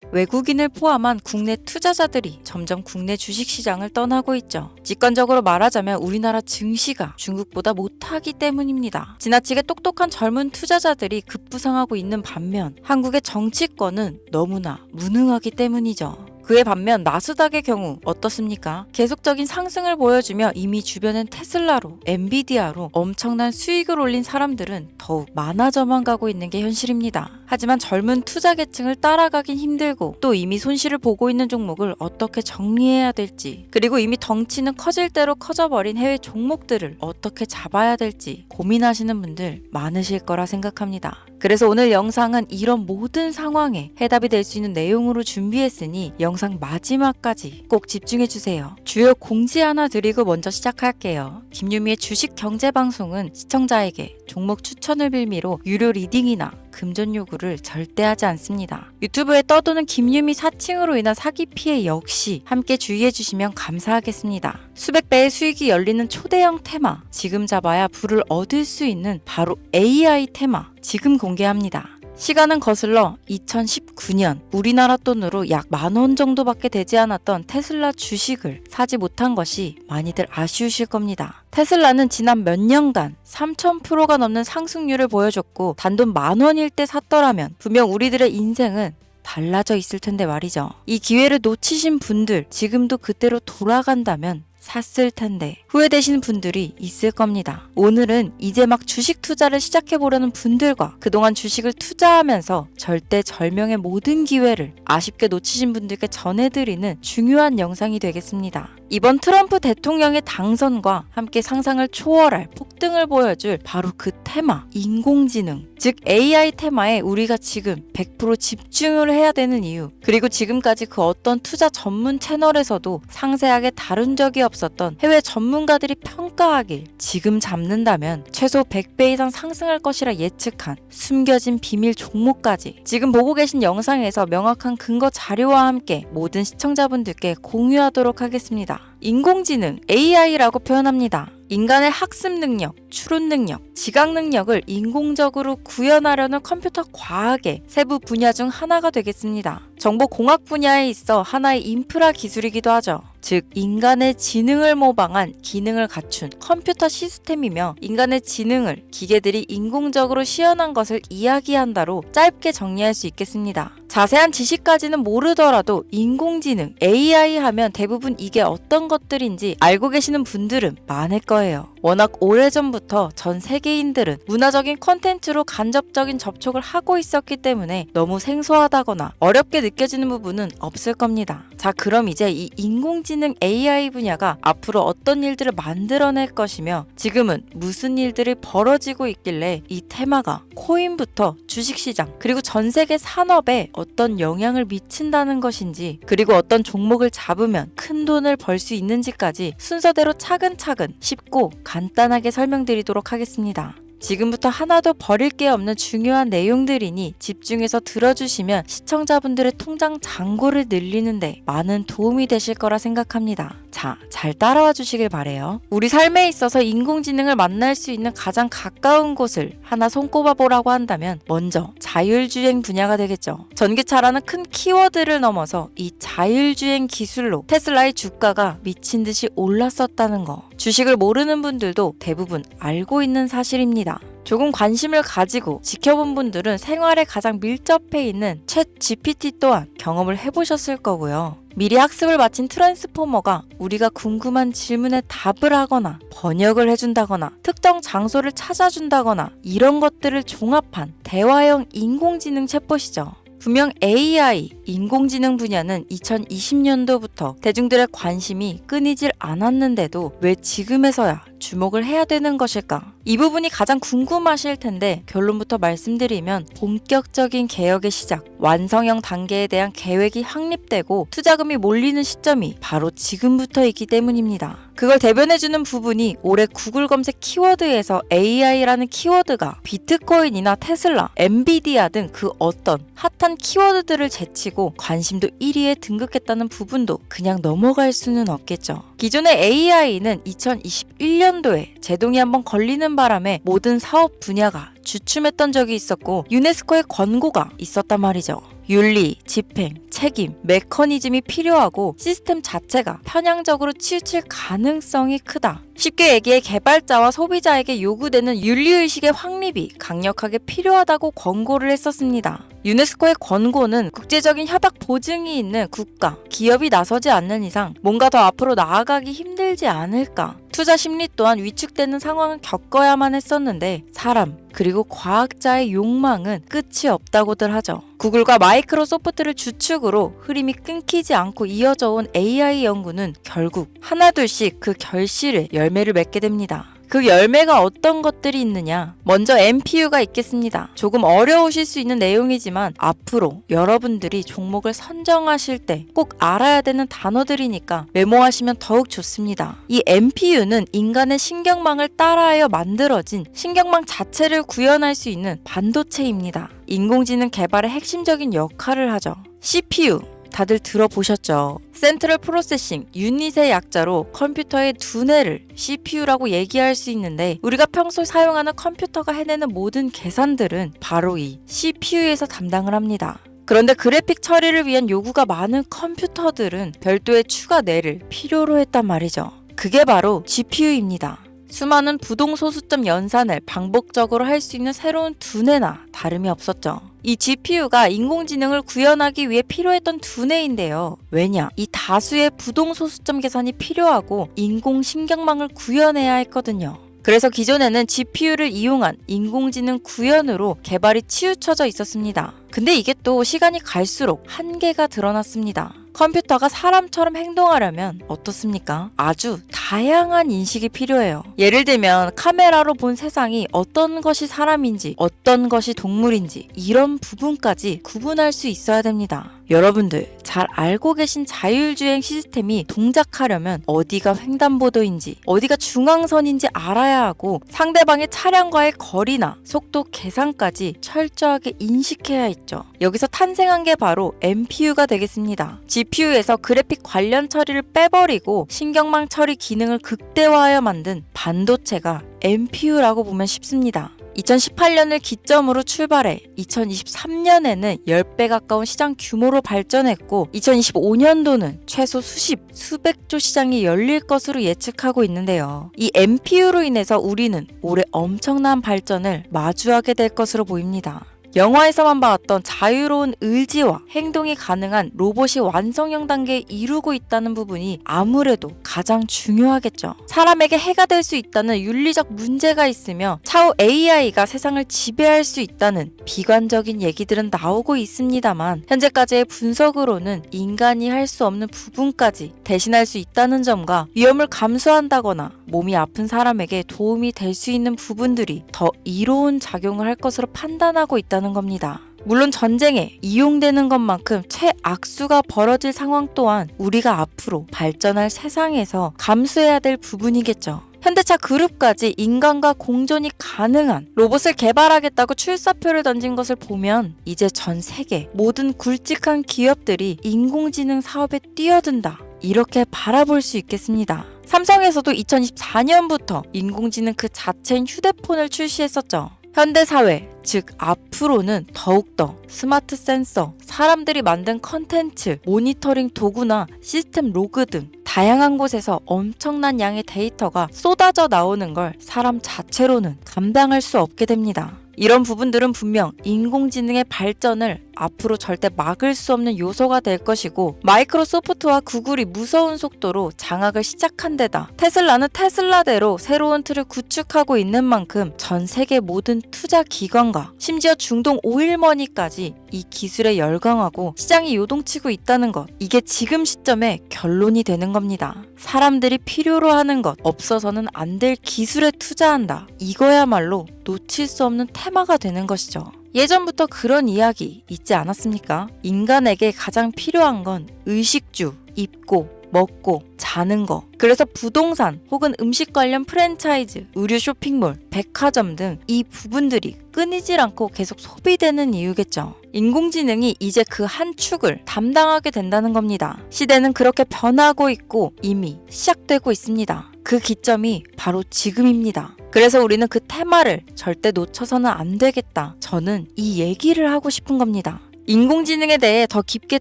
외국인을 포함한 국내 투자자들이 점점 국내 주식시장을 떠나고 있죠. 직관적으로 말하자면 우리나라 증시가 중국보다 못하기 때문입니다. 지나치게 똑똑한 젊은 투자자들이 급부상하고 있는 반면 한국의 정치권은 너무나 무능하기 때문이죠. 그에 반면 나스닥의 경우 어떻습니까? 계속적인 상승을 보여주며 이미 주변엔 테슬라로, 엔비디아로 엄청난 수익을 올린 사람들은 더욱 많아져만 가고 있는 게 현실입니다. 하지만 젊은 투자 계층을 따라가긴 힘들고 또 이미 손실을 보고 있는 종목을 어떻게 정리해야 될지, 그리고 이미 덩치는 커질 대로 커져버린 해외 종목들을 어떻게 잡아야 될지 고민하시는 분들 많으실 거라 생각합니다. 그래서 오늘 영상은 이런 모든 상황에 해답이 될 수 있는 내용으로 준비했으니 영상 마지막까지 꼭 집중해주세요. 주요 공지 하나 드리고 먼저 시작할게요. 김유미의 주식 경제 방송은 시청자에게 종목 추천을 빌미로 유료 리딩이나 금전 요구를 절대 하지 않습니다. 유튜브에 떠도는 김유미 사칭으로 인한 사기 피해 역시 함께 주의해 주시면 감사하겠습니다. 수백 배의 수익이 열리는 초대형 테마, 지금 잡아야 부를 얻을 수 있는 바로 AI 테마 지금 공개합니다. 시간은 거슬러 2019년 우리나라 돈으로 약 10,000원 정도밖에 되지 않았던 테슬라 주식을 사지 못한 것이 많이들 아쉬우실 겁니다. 테슬라는 지난 몇 년간 3000%가 넘는 상승률을 보여줬고 단돈 10,000원일 때 샀더라면 분명 우리들의 인생은 달라져 있을 텐데 말이죠. 이 기회를 놓치신 분들, 지금도 그때로 돌아간다면 샀을 텐데 후회되시는 분들이 있을 겁니다. 오늘은 이제 막 주식 투자를 시작해보려는 분들과 그동안 주식을 투자하면서 절대절명의 모든 기회를 아쉽게 놓치신 분들께 전해드리는 중요한 영상이 되겠습니다. 이번 트럼프 대통령의 당선과 함께 상상을 초월할 폭등을 보여줄 바로 그 테마, 인공지능, 즉 AI 테마에 우리가 지금 100% 집중을 해야 되는 이유, 그리고 지금까지 그 어떤 투자 전문 채널에서도 상세하게 다룬 적이 없었던 해외 전문가들이 평가하길 지금 잡는다면 최소 100배 이상 상승할 것이라 예측한 숨겨진 비밀 종목까지 지금 보고 계신 영상에서 명확한 근거 자료와 함께 모든 시청자분들께 공유하도록 하겠습니다. 인공지능, AI라고 표현합니다. 인간의 학습 능력, 추론 능력, 지각 능력을 인공적으로 구현하려는 컴퓨터 과학의 세부 분야 중 하나가 되겠습니다. 정보공학 분야에 있어 하나의 인프라 기술이기도 하죠. 즉 인간의 지능을 모방한 기능을 갖춘 컴퓨터 시스템이며 인간의 지능을 기계들이 인공적으로 시연한 것을 이야기한다로 짧게 정리할 수 있겠습니다. 자세한 지식까지는 모르더라도 인공지능, AI 하면 대부분 이게 어떤 것들인지 알고 계시는 분들은 많을 거예요. 워낙 오래전부터 전 세계인들은 문화적인 콘텐츠로 간접적인 접촉을 하고 있었기 때문에 너무 생소하다거나 어렵게 느껴지는 부분은 없을 겁니다. 자, 그럼 이제 이 인공지능 AI 분야가 앞으로 어떤 일들을 만들어낼 것이며 지금은 무슨 일들이 벌어지고 있길래 이 테마가 코인부터 주식시장 그리고 전 세계 산업에 어떤 영향을 미친다는 것인지, 그리고 어떤 종목을 잡으면 큰 돈을 벌 수 있는지까지 순서대로 차근차근 쉽고 간단하게 설명드리도록 하겠습니다. 지금부터 하나도 버릴 게 없는 중요한 내용들이니 집중해서 들어주시면 시청자분들의 통장 잔고를 늘리는데 많은 도움이 되실 거라 생각합니다. 자, 잘 따라와 주시길 바래요. 우리 삶에 있어서 인공지능을 만날 수 있는 가장 가까운 곳을 하나 손꼽아 보라고 한다면 먼저 자율주행 분야가 되겠죠. 전기차라는 큰 키워드를 넘어서 이 자율주행 기술로 테슬라의 주가가 미친 듯이 올랐었다는 거, 주식을 모르는 분들도 대부분 알고 있는 사실입니다. 조금 관심을 가지고 지켜본 분들은 생활에 가장 밀접해 있는 챗 GPT 또한 경험을 해보셨을 거고요. 미리 학습을 마친 트랜스포머가 우리가 궁금한 질문에 답을 하거나 번역을 해준다거나 특정 장소를 찾아준다거나 이런 것들을 종합한 대화형 인공지능 챗봇이죠. 분명 AI, 인공지능 분야는 2020년도부터 대중들의 관심이 끊이질 않았는데도 왜 지금에서야 주목을 해야 되는 것일까? 이 부분이 가장 궁금하실 텐데 결론부터 말씀드리면 본격적인 개혁의 시작, 완성형 단계에 대한 계획이 확립되고 투자금이 몰리는 시점이 바로 지금부터이기 때문입니다. 그걸 대변해주는 부분이 올해 구글 검색 키워드에서 AI라는 키워드가 비트코인이나 테슬라, 엔비디아 등 그 어떤 핫한 키워드들을 제치고 관심도 1위에 등극했다는 부분도 그냥 넘어갈 수는 없겠죠. 기존의 AI는 2021년도에 제동이 한번 걸리는 바람에 모든 사업 분야가 주춤했던 적이 있었고 유네스코의 권고가 있었단 말이죠. 윤리, 집행, 책임, 메커니즘이 필요하고 시스템 자체가 편향적으로 치우칠 가능성이 크다. 쉽게 얘기해 개발자와 소비자에게 요구되는 윤리의식의 확립이 강력하게 필요하다고 권고를 했었습니다. 유네스코의 권고는 국제적인 협약 보증이 있는 국가, 기업이 나서지 않는 이상 뭔가 더 앞으로 나아가기 힘들지 않을까. 투자 심리 또한 위축되는 상황을 겪어야만 했었는데 사람 그리고 과학자의 욕망은 끝이 없다고들 하죠. 구글과 마이크로소프트를 주축으로 흐름이 끊기지 않고 이어져 온 AI 연구는 결국 하나둘씩 그 결실에 열매를 맺게 됩니다. 그 열매가 어떤 것들이 있느냐? 먼저 NPU가 있겠습니다. 조금 어려우실 수 있는 내용이지만 앞으로 여러분들이 종목을 선정하실 때 꼭 알아야 되는 단어들이니까 메모하시면 더욱 좋습니다. 이 NPU는 인간의 신경망을 따라하여 만들어진 신경망 자체를 구현할 수 있는 반도체입니다. 인공지능 개발의 핵심적인 역할을 하죠. CPU 다들 들어보셨죠? 센트럴 프로세싱, 유닛의 약자로 컴퓨터의 두뇌를 CPU라고 얘기할 수 있는데 우리가 평소 사용하는 컴퓨터가 해내는 모든 계산들은 바로 이 CPU에서 담당을 합니다. 그런데 그래픽 처리를 위한 요구가 많은 컴퓨터들은 별도의 추가 뇌를 필요로 했단 말이죠. 그게 바로 GPU입니다. 수많은 부동소수점 연산을 반복적으로 할 수 있는 새로운 두뇌나 다름이 없었죠. 이 GPU가 인공지능을 구현하기 위해 필요했던 두뇌인데요. 왜냐? 이 다수의 부동소수점 계산이 필요하고 인공신경망을 구현해야 했거든요. 그래서 기존에는 GPU를 이용한 인공지능 구현으로 개발이 치우쳐져 있었습니다. 근데 이게 또 시간이 갈수록 한계가 드러났습니다. 컴퓨터가 사람처럼 행동하려면 어떻습니까? 아주 다양한 인식이 필요해요. 예를 들면 카메라로 본 세상이 어떤 것이 사람인지 어떤 것이 동물인지 이런 부분까지 구분할 수 있어야 됩니다. 여러분들 잘 알고 계신 자율주행 시스템이 동작하려면 어디가 횡단보도인지 어디가 중앙선인지 알아야 하고 상대방의 차량과의 거리나 속도 계산까지 철저하게 인식해야 있죠. 여기서 탄생한 게 바로 NPU가 되겠습니다. GPU에서 그래픽 관련 처리를 빼버리고 신경망 처리 기능을 극대화하여 만든 반도체가 NPU라고 보면 쉽습니다. 2018년을 기점으로 출발해 2023년에는 10배 가까운 시장 규모로 발전했고 2025년도는 최소 수백조 시장이 열릴 것으로 예측하고 있는데요. 이 NPU로 인해서 우리는 올해 엄청난 발전을 마주하게 될 것으로 보입니다. 영화에서만 봤던 자유로운 의지와 행동이 가능한 로봇이 완성형 단계에 이루고 있다는 부분이 아무래도 가장 중요하겠죠. 사람에게 해가 될 수 있다는 윤리적 문제가 있으며 차후 AI가 세상을 지배할 수 있다는 비관적인 얘기들은 나오고 있습니다만 현재까지의 분석으로는 인간이 할 수 없는 부분까지 대신할 수 있다는 점과 위험을 감수한다거나 몸이 아픈 사람에게 도움이 될 수 있는 부분들이 더 이로운 작용을 할 것으로 판단하고 있다는 겁니다. 물론 전쟁에 이용되는 것만큼 최악수가 벌어질 상황 또한 우리가 앞으로 발전할 세상에서 감수해야 될 부분이겠죠. 현대차 그룹까지 인간과 공존이 가능한 로봇을 개발하겠다고 출사표를 던진 것을 보면 이제 전 세계 모든 굵직한 기업들이 인공지능 사업에 뛰어든다. 이렇게 바라볼 수 있겠습니다. 삼성에서도 2024년부터 인공지능 그 자체인 휴대폰을 출시했었죠. 현대사회, 즉 앞으로는 더욱더 스마트 센서, 사람들이 만든 컨텐츠, 모니터링 도구나 시스템 로그 등 다양한 곳에서 엄청난 양의 데이터가 쏟아져 나오는 걸 사람 자체로는 감당할 수 없게 됩니다. 이런 부분들은 분명 인공지능의 발전을 앞으로 절대 막을 수 없는 요소가 될 것이고 마이크로소프트와 구글이 무서운 속도로 장악을 시작한 데다 테슬라는 테슬라대로 새로운 틀을 구축하고 있는 만큼 전 세계 모든 투자 기관과 심지어 중동 오일머니까지 이 기술에 열광하고 시장이 요동치고 있다는 것, 이게 지금 시점에 결론이 되는 겁니다. 사람들이 필요로 하는 것, 없어서는 안 될 기술에 투자한다. 이거야말로 놓칠 수 없는 테마가 되는 것이죠. 예전부터 그런 이야기 있지 않았습니까? 인간에게 가장 필요한 건 의식주, 입고, 먹고, 자는 거. 그래서 부동산 혹은 음식 관련 프랜차이즈, 의류 쇼핑몰, 백화점 등 이 부분들이 끊이질 않고 계속 소비되는 이유겠죠. 인공지능이 이제 그 한 축을 담당하게 된다는 겁니다. 시대는 그렇게 변하고 있고 이미 시작되고 있습니다. 그 기점이 바로 지금입니다. 그래서 우리는 그 테마를 절대 놓쳐서는 안 되겠다. 저는 이 얘기를 하고 싶은 겁니다. 인공지능에 대해 더 깊게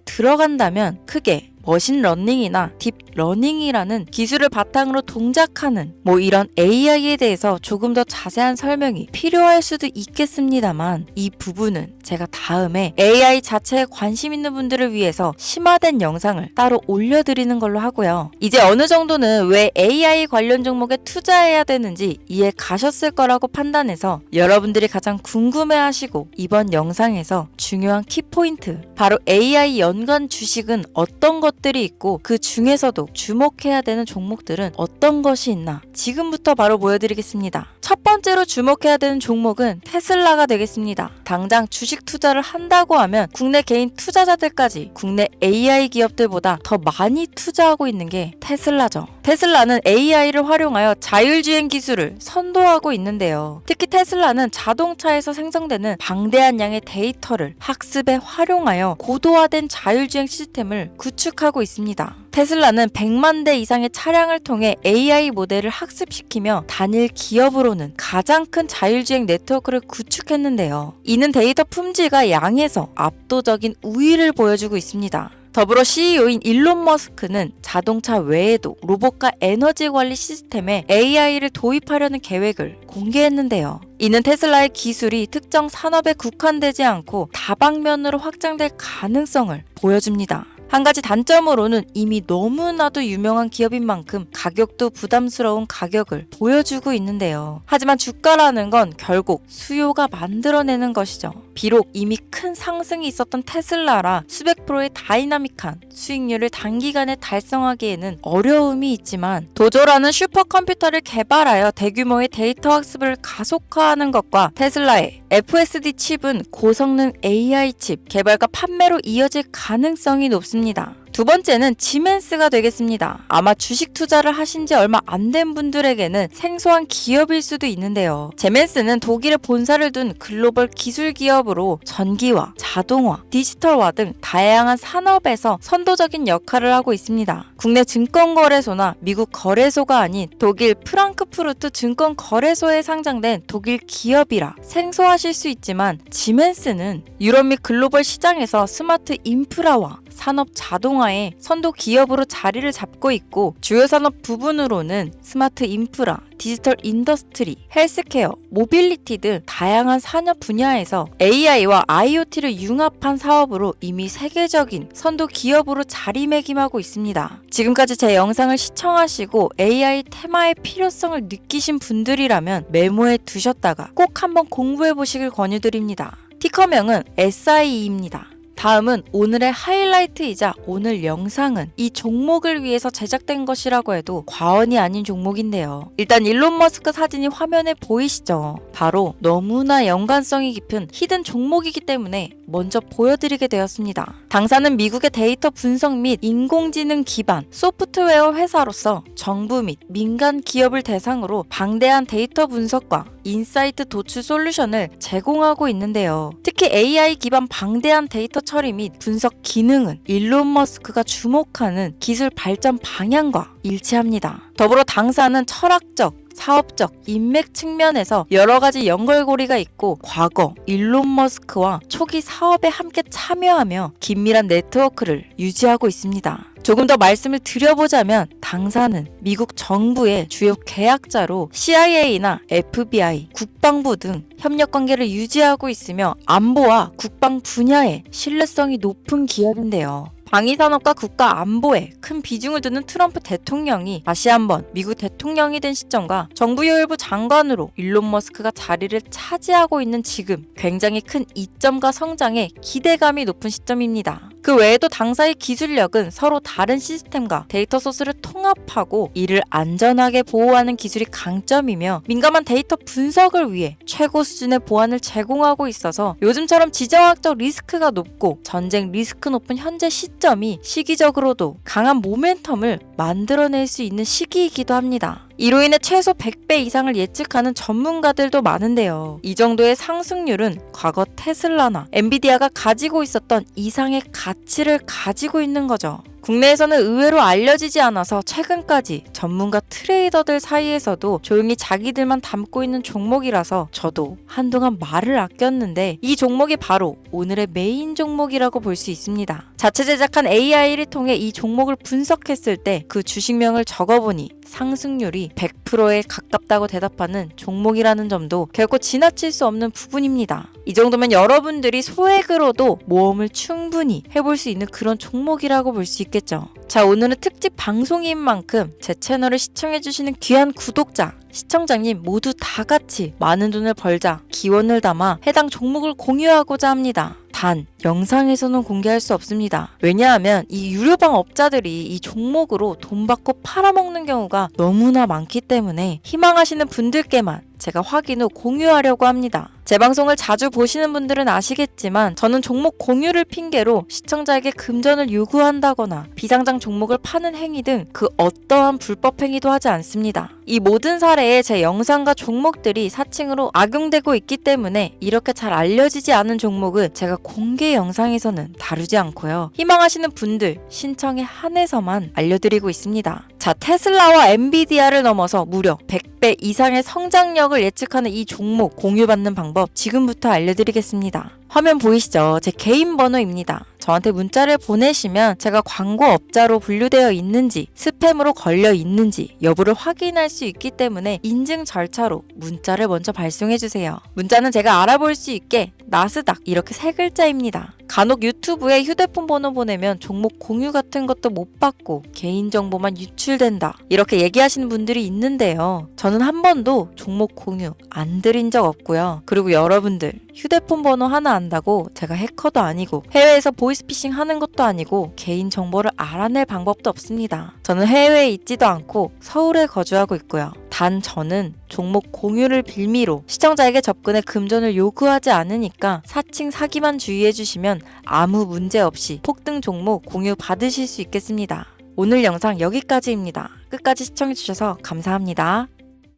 들어간다면 크게 머신러닝이나 딥러닝이라는 기술을 바탕으로 동작하는 이런 AI에 대해서 조금 더 자세한 설명이 필요할 수도 있겠습니다만 이 부분은 제가 다음에 AI 자체에 관심 있는 분들을 위해서 심화된 영상을 따로 올려드리는 걸로 하고요. 이제 어느 정도는 왜 AI 관련 종목에 투자해야 되는지 이해 가셨을 거라고 판단해서 여러분들이 가장 궁금해하시고 이번 영상에서 중요한 키포인트, 바로 AI 연관 주식은 어떤 것들이 있고 그 중에서도 주목해야 되는 종목들은 어떤 것이 있나 지금부터 바로 보여드리겠습니다. 첫 번째로 주목해야 되는 종목은 테슬라가 되겠습니다. 당장 주식 투자를 한다고 하면 국내 개인 투자자들까지 국내 AI 기업들보다 더 많이 투자하고 있는 게 테슬라죠. 테슬라는 AI를 활용하여 자율주행 기술을 선도하고 있는데요. 특히 테슬라는 자동차에서 생성되는 방대한 양의 데이터를 학습에 활용하여 고도화된 자율주행 시스템을 구축하고 있습니다. 테슬라는 100만 대 이상의 차량을 통해 AI 모델을 학습시키며 단일 기업으로는 가장 큰 자율주행 네트워크를 구축했는데요. 이는 데이터 품질과 양에서 압도적인 우위를 보여주고 있습니다. 더불어 CEO인 일론 머스크는 자동차 외에도 로봇과 에너지 관리 시스템에 AI를 도입하려는 계획을 공개했는데요. 이는 테슬라의 기술이 특정 산업에 국한되지 않고 다방면으로 확장될 가능성을 보여줍니다. 한 가지 단점으로는 이미 너무나도 유명한 기업인 만큼 가격도 부담스러운 가격을 보여주고 있는데요. 하지만 주가라는 건 결국 수요가 만들어내는 것이죠. 비록 이미 큰 상승이 있었던 테슬라라 수백 프로의 다이나믹한 수익률을 단기간에 달성하기에는 어려움이 있지만 도조라는 슈퍼컴퓨터를 개발하여 대규모의 데이터 학습을 가속화하는 것과 테슬라의 FSD 칩은 고성능 AI 칩 개발과 판매로 이어질 가능성이 높습니다. 두 번째는 지멘스가 되겠습니다. 아마 주식 투자를 하신 지 얼마 안 된 분들에게는 생소한 기업일 수도 있는데요. 지멘스는 독일에 본사를 둔 글로벌 기술 기업으로 전기화, 자동화, 디지털화 등 다양한 산업에서 선도적인 역할을 하고 있습니다. 국내 증권거래소나 미국 거래소가 아닌 독일 프랑크푸르트 증권거래소에 상장된 독일 기업이라 생소하실 수 있지만 지멘스는 유럽 및 글로벌 시장에서 스마트 인프라와 산업 자동화의 선도 기업으로 자리를 잡고 있고 주요 산업 부분으로는 스마트 인프라, 디지털 인더스트리, 헬스케어, 모빌리티 등 다양한 산업 분야에서 AI와 IoT를 융합한 사업으로 이미 세계적인 선도 기업으로 자리매김하고 있습니다. 지금까지 제 영상을 시청하시고 AI 테마의 필요성을 느끼신 분들이라면 메모해 두셨다가 꼭 한번 공부해 보시길 권유드립니다. 티커명은 SIE입니다. 다음은 오늘의 하이라이트이자 오늘 영상은 이 종목을 위해서 제작된 것이라고 해도 과언이 아닌 종목인데요. 일단 일론 머스크 사진이 화면에 보이시죠? 바로 너무나 연관성이 깊은 히든 종목이기 때문에 먼저 보여드리게 되었습니다. 당사는 미국의 데이터 분석 및 인공지능 기반 소프트웨어 회사로서 정부 및 민간 기업을 대상으로 방대한 데이터 분석과 인사이트 도출 솔루션을 제공하고 있는데요. 특히 AI 기반 방대한 데이터 처리 및 분석 기능은 일론 머스크가 주목하는 기술 발전 방향과 일치합니다. 더불어 당사는 철학적, 사업적, 인맥 측면에서 여러 가지 연결고리가 있고 과거 일론 머스크와 초기 사업에 함께 참여하며 긴밀한 네트워크를 유지하고 있습니다. 조금 더 말씀을 드려보자면 당사는 미국 정부의 주요 계약자로 CIA나 FBI, 국방부 등 협력 관계를 유지하고 있으며 안보와 국방 분야에 신뢰성이 높은 기업인데요. 방위산업과 국가 안보에 큰 비중을 두는 트럼프 대통령이 다시 한번 미국 대통령이 된 시점과 정부요일부 장관으로 일론 머스크가 자리를 차지하고 있는 지금 굉장히 큰 이점과 성장에 기대감이 높은 시점입니다. 그 외에도 당사의 기술력은 서로 다른 시스템과 데이터 소스를 통합하고 이를 안전하게 보호하는 기술이 강점이며 민감한 데이터 분석을 위해 최고 수준의 보안을 제공하고 있어서 요즘처럼 지정학적 리스크가 높고 전쟁 리스크 높은 현재 시점이 시기적으로도 강한 모멘텀을 만들어낼 수 있는 시기이기도 합니다. 이로 인해 최소 100배 이상을 예측하는 전문가들도 많은데요. 이 정도의 상승률은 과거 테슬라나 엔비디아가 가지고 있었던 이상의 가치를 가지고 있는 거죠. 국내에서는 의외로 알려지지 않아서 최근까지 전문가 트레이더들 사이에서도 조용히 자기들만 담고 있는 종목이라서 저도 한동안 말을 아꼈는데 이 종목이 바로 오늘의 메인 종목이라고 볼 수 있습니다. 자체 제작한 AI를 통해 이 종목을 분석했을 때 그 주식명을 적어보니 상승률이 100%에 가깝다고 대답하는 종목이라는 점도 결코 지나칠 수 없는 부분입니다. 이 정도면 여러분들이 소액으로도 모험을 충분히 해볼 수 있는 그런 종목이라고 볼 수 있겠죠. 자, 오늘은 특집 방송인 만큼 제 채널을 시청해주시는 귀한 구독자, 시청자님 모두 다 같이 많은 돈을 벌자 기원을 담아 해당 종목을 공유하고자 합니다. 단 영상에서는 공개할 수 없습니다. 왜냐하면 이 유료방 업자들이 이 종목으로 돈 받고 팔아먹는 경우가 너무나 많기 때문에 희망하시는 분들께만 제가 확인 후 공유하려고 합니다. 제 방송을 자주 보시는 분들은 아시겠지만 저는 종목 공유를 핑계로 시청자에게 금전을 요구한다거나 비상장 종목을 파는 행위 등 그 어떠한 불법 행위도 하지 않습니다. 이 모든 사례에 제 영상과 종목들이 사칭으로 악용되고 있기 때문에 이렇게 잘 알려지지 않은 종목은 제가 공개 영상에서는 다루지 않고요. 희망하시는 분들 신청에 한해서만 알려드리고 있습니다. 자, 테슬라와 엔비디아를 넘어서 무려 100배 이상의 성장력을 예측하는 이 종목 공유받는 방법 지금부터 알려드리겠습니다. 화면 보이시죠? 제 개인 번호입니다. 저한테 문자를 보내시면 제가 광고업자로 분류되어 있는지 스팸으로 걸려 있는지 여부를 확인할 수 있기 때문에 인증 절차로 문자를 먼저 발송해주세요. 문자는 제가 알아볼 수 있게 나스닥 이렇게 3글자입니다. 간혹 유튜브에 휴대폰 번호 보내면 종목 공유 같은 것도 못 받고 개인정보만 유출된다 이렇게 얘기하시는 분들이 있는데요. 저는 한 번도 종목 공유 안 드린 적 없고요. 그리고 여러분들 휴대폰 번호 하나 안다고 제가 해커도 아니고 해외에서 보이스피싱 하는 것도 아니고 개인정보를 알아낼 방법도 없습니다. 저는 해외에 있지도 않고 서울에 거주하고 있고요. 단 저는 종목 공유를 빌미로 시청자에게 접근해 금전을 요구하지 않으니까 사칭 사기만 주의해주시면 아무 문제 없이 폭등 종목 공유 받으실 수 있겠습니다. 오늘 영상 여기까지입니다. 끝까지 시청해주셔서 감사합니다.